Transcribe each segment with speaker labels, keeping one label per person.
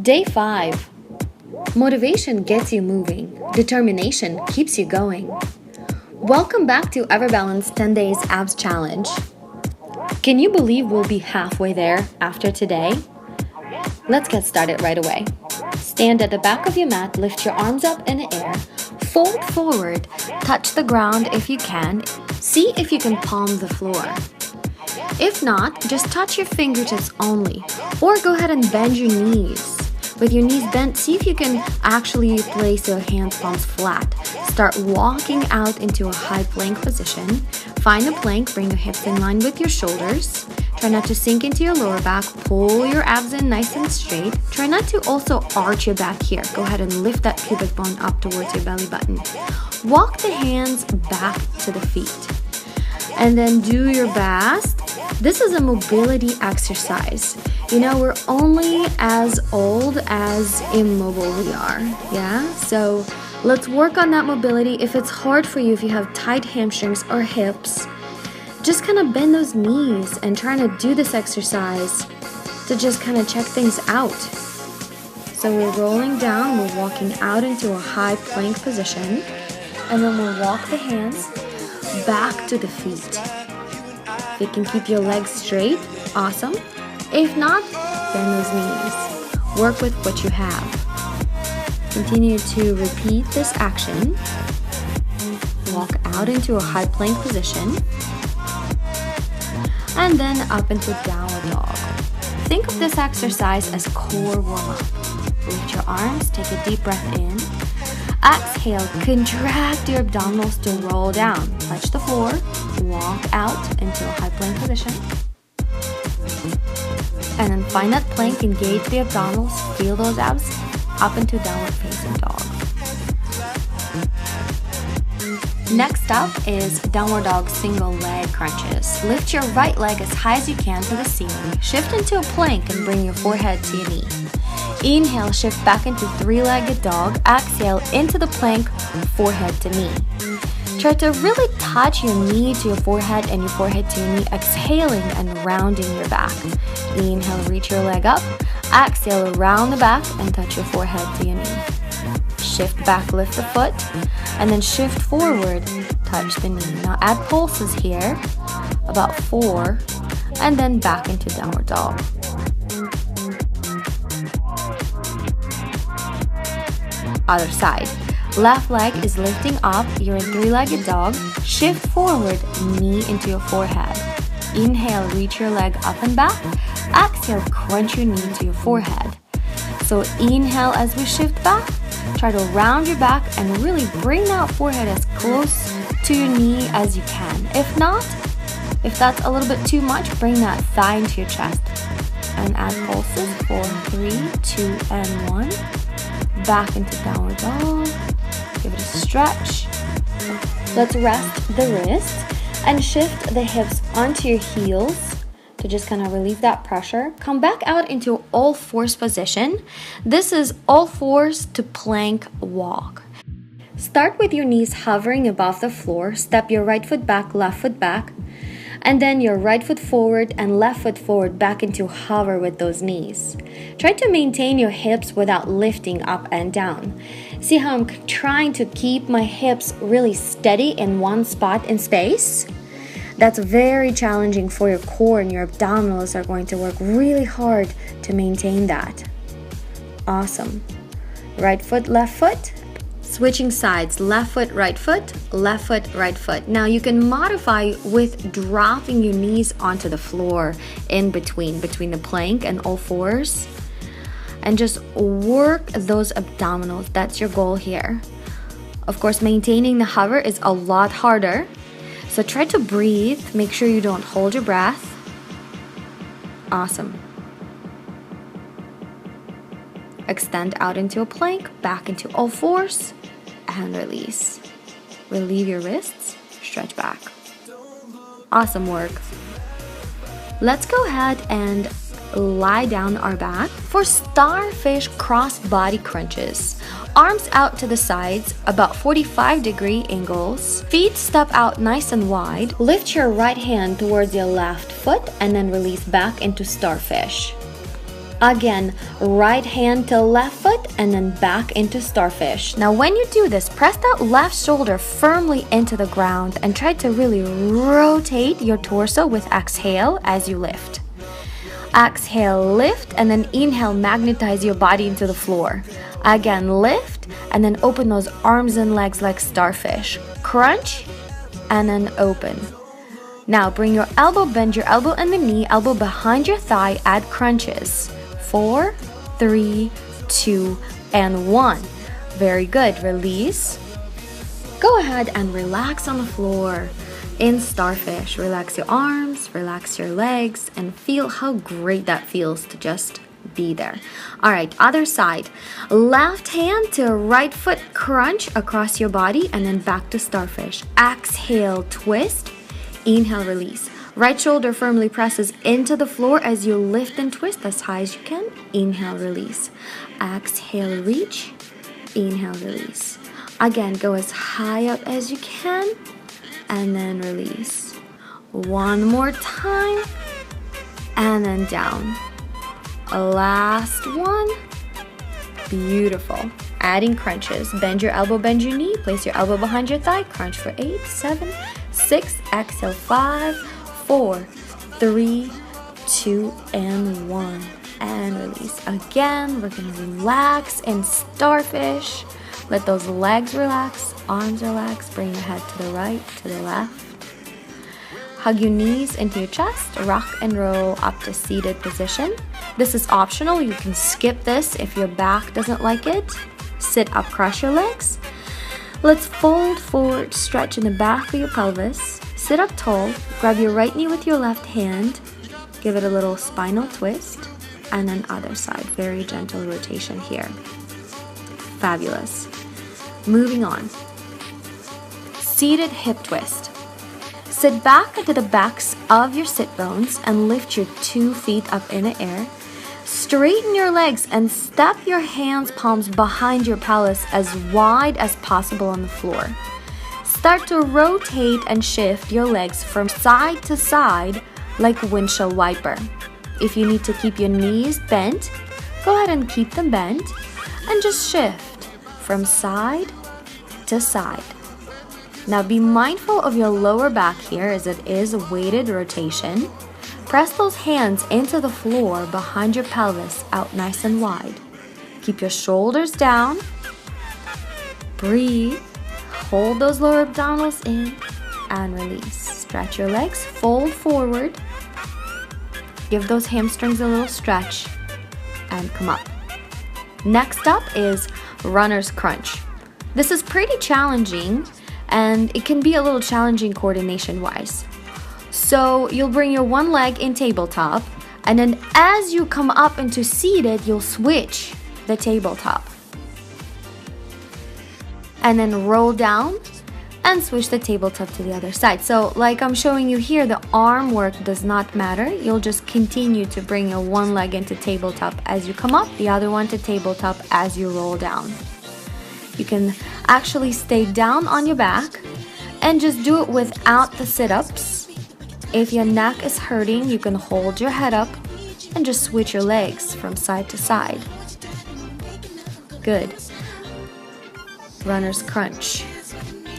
Speaker 1: Day 5. Motivation gets you moving. Determination keeps you going. Welcome back to EverBalance 10 Days Abs Challenge. Can you believe we'll be halfway there after today? Let's get started right away. Stand at the back of your mat, lift your arms up in the air, fold forward, touch the ground if you can. See if you can palm the floor. If not, just touch your fingertips only, or go ahead and bend your knees. With your knees bent, see if you can actually place your hand palms flat. Start walking out into a high plank position. Find a plank, bring your hips in line with your shoulders. Try not to sink into your lower back. Pull your abs in nice and straight. Try not to also arch your back here. Go ahead and lift that pubic bone up towards your belly button. Walk the hands back to the feet. And then do your best. This is a mobility exercise. You know, we're only as old as immobile we are, yeah? So let's work on that mobility. If it's hard for you, if you have tight hamstrings or hips, just kind of bend those knees and try to do this exercise to just kind of check things out. So we're rolling down, we're walking out into a high plank position, and then we'll walk the hands back to the feet. If you can keep your legs straight, awesome. If not, bend those knees. Work with what you have. Continue to repeat this action. Walk out into a high plank position. And then up into downward dog. Think of this exercise as core warm-up. Lift your arms, take a deep breath in. Exhale, contract your abdominals to roll down. Touch the floor, walk out into a high plank position. And then find that plank, engage the abdominals, feel those abs, up into downward facing dog. Next up is downward dog single leg crunches. Lift your right leg as high as you can to the ceiling. Shift into a plank and bring your forehead to your knee. Inhale, shift back into three-legged dog. Exhale, into the plank, forehead to knee. Try to really touch your knee to your forehead and your forehead to your knee, exhaling and rounding your back. Inhale, reach your leg up. Exhale, round the back and touch your forehead to your knee. Shift back, lift the foot, and then shift forward, touch the knee. Now add pulses here, about 4, and then back into downward dog. Other side. Left leg is lifting up, you're in three-legged dog. Shift forward, knee into your forehead. Inhale, reach your leg up and back. Exhale, crunch your knee to your forehead. So inhale as we shift back. Try to round your back and really bring that forehead as close to your knee as you can. If not, if that's a little bit too much, bring that thigh into your chest. And add pulses for 3, 2, and 1. Back into downward dog. Give it a stretch. Let's rest the wrists and shift the hips onto your heels to just kind of relieve that pressure. Come back out into all fours position. This is all fours to plank walk. Start with your knees hovering above the floor. Step your right foot back, left foot back. And then your right foot forward and left foot forward back into hover with those knees. Try to maintain your hips without lifting up and down. See how I'm trying to keep my hips really steady in one spot in space? That's very challenging for your core, and your abdominals are going to work really hard to maintain that. Awesome. Right foot, left foot. Switching sides, left foot, right foot, right foot. Now you can modify with dropping your knees onto the floor in between the plank and all fours. And just work those abdominals. That's your goal here. Of course, maintaining the hover is a lot harder. So try to breathe. Make sure you don't hold your breath. Awesome. Extend out into a plank, back into all fours, and release. Relieve your wrists, stretch back. Awesome work. Let's go ahead and lie down our back for starfish cross body crunches. Arms out to the sides, about 45-degree angles. Feet step out nice and wide. Lift your right hand towards your left foot and then release back into starfish. Again, right hand to left foot and then back into starfish. Now when you do this, press that left shoulder firmly into the ground and try to really rotate your torso with exhale as you lift. Exhale, lift, and then inhale, magnetize your body into the floor. Again, lift, and then open those arms and legs like starfish. Crunch, and then open. Now bring your elbow, bend your elbow and the knee, elbow behind your thigh, add crunches. 4, 3, 2, and 1. Very good. Release. Go ahead and relax on the floor in starfish. Relax your arms, relax your legs, and feel how great that feels to just be there. All right, other side. Left hand to right foot, crunch across your body, and then back to starfish. Exhale, twist. Inhale, release. Right shoulder firmly presses into the floor as you lift and twist as high as you can. Inhale, release. Exhale, reach. Inhale, release. Again, go as high up as you can and then release. One more time and then down. Last one. Beautiful. Adding crunches. Bend your elbow, bend your knee. Place your elbow behind your thigh. Crunch for 8, 7, 6. Exhale, 5, 4, 3, 2, and 1. And release. Again, we're going to relax in starfish. Let those legs relax, arms relax. Bring your head to the right, to the left. Hug your knees into your chest. Rock and roll up to seated position. This is optional. You can skip this if your back doesn't like it. Sit up, cross your legs. Let's fold forward, stretch in the back of your pelvis. Sit up tall, grab your right knee with your left hand, give it a little spinal twist, and then other side. Very gentle rotation here. Fabulous. Moving on. Seated hip twist. Sit back into the backs of your sit bones and lift your 2 feet up in the air. Straighten your legs and step your hands, palms behind your pelvis as wide as possible on the floor. Start to rotate and shift your legs from side to side like windshield wiper. If you need to keep your knees bent, go ahead and keep them bent and just shift from side to side. Now be mindful of your lower back here as it is a weighted rotation. Press those hands into the floor behind your pelvis out nice and wide. Keep your shoulders down. Breathe. Hold those lower abdominals in and release. Stretch your legs, fold forward. Give those hamstrings a little stretch and come up. Next up is runner's crunch. This is pretty challenging and it can be a little challenging coordination wise. So you'll bring your one leg in tabletop and then as you come up into seated, you'll switch the tabletop. And then roll down and switch the tabletop to the other side. So like I'm showing you here, the arm work does not matter. You'll just continue to bring your one leg into tabletop as you come up, the other one to tabletop as you roll down. You can actually stay down on your back and just do it without the sit-ups. If your neck is hurting, you can hold your head up and just switch your legs from side to side. Good. Runner's crunch.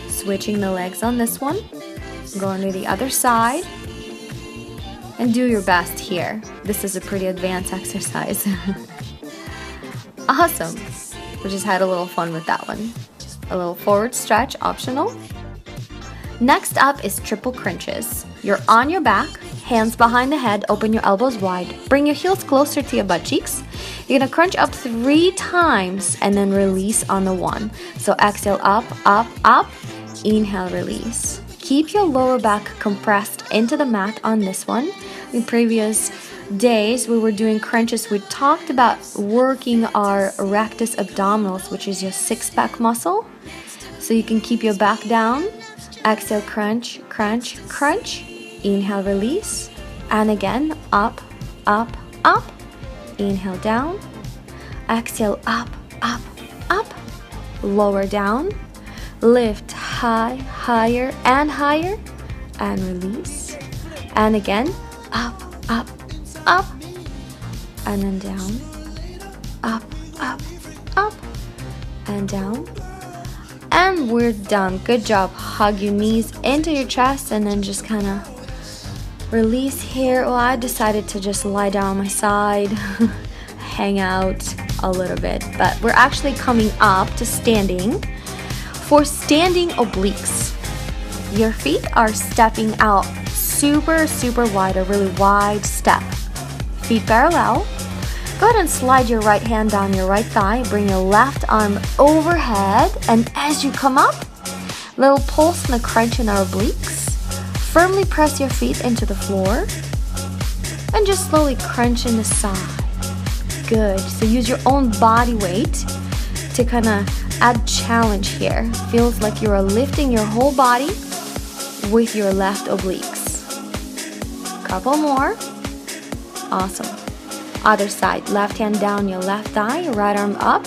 Speaker 1: Switching the legs on this one. Going to the other side. And do your best here. This is a pretty advanced exercise. Awesome. We just had a little fun with that one. A little forward stretch, optional. Next up is triple crunches. You're on your back, hands behind the head, open your elbows wide. Bring your heels closer to your butt cheeks. You're gonna crunch up 3 times and then release on the 1. So exhale, up, up, up. Inhale, release. Keep your lower back compressed into the mat on this one. In previous days, we were doing crunches. We talked about working our rectus abdominals, which is your 6-pack muscle. So you can keep your back down. Exhale, crunch, crunch, crunch. Inhale, release. And again, up, up, up. Inhale, down. Exhale, up, up, up. Lower down. Lift high, higher, and higher. And release. And again, up, up, up. and then down, up, up, up, and down. And we're done. Good job. Hug your knees into your chest and then just kind of release here. Well, I decided to just lie down on my side, hang out a little bit. But we're actually coming up to standing. For standing obliques, your feet are stepping out super wide, a really wide step. Feet parallel. Go ahead and slide your right hand down your right thigh. Bring your left arm overhead. And as you come up, little pulse and a crunch in our obliques. Firmly press your feet into the floor. And just slowly crunch in the side. Good. So use your own body weight to kind of add challenge here. Feels like you are lifting your whole body with your left obliques. Couple more. Awesome. Other side. Left hand down your left thigh, your right arm up,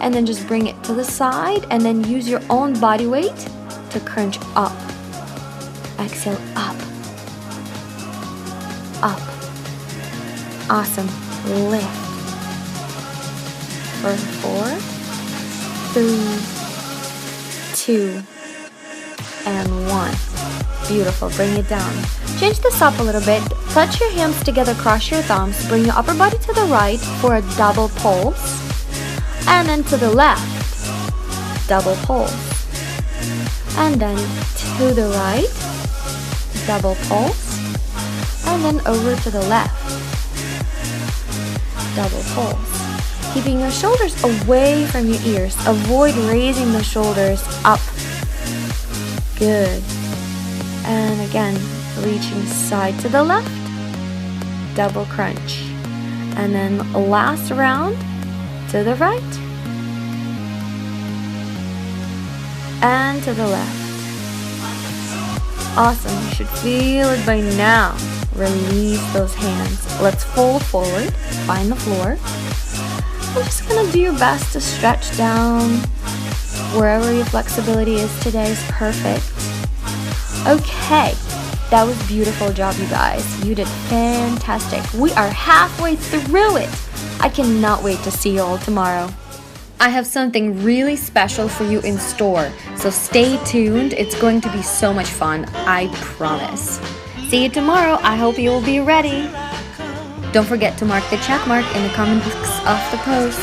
Speaker 1: and then just bring it to the side and then use your own body weight to crunch up. Exhale, up. Up. Awesome. Lift. For 4, 3, 2, and 1. Beautiful. Bring it down. Change this up a little bit. Touch your hands together, cross your thumbs. Bring your upper body to the right for a double pulse. And then to the left, double pulse. And then to the right, double pulse. And then over to the left, double pulse. Keeping your shoulders away from your ears. Avoid raising the shoulders up. Good. And again, reaching side to the left, double crunch. And then last round to the right and to the left. Awesome. You should feel it by now. Release those hands. Let's fold forward, find the floor. You're just gonna do your best to stretch down. Wherever your flexibility is today is perfect. Okay, that was beautiful job, you guys. You did fantastic. We are halfway through it. I cannot wait to see you all tomorrow. I have something really special for you in store, so stay tuned. It's going to be so much fun, I promise. See you tomorrow. I hope you will be ready. Don't forget to mark the check mark in the comment box of the post.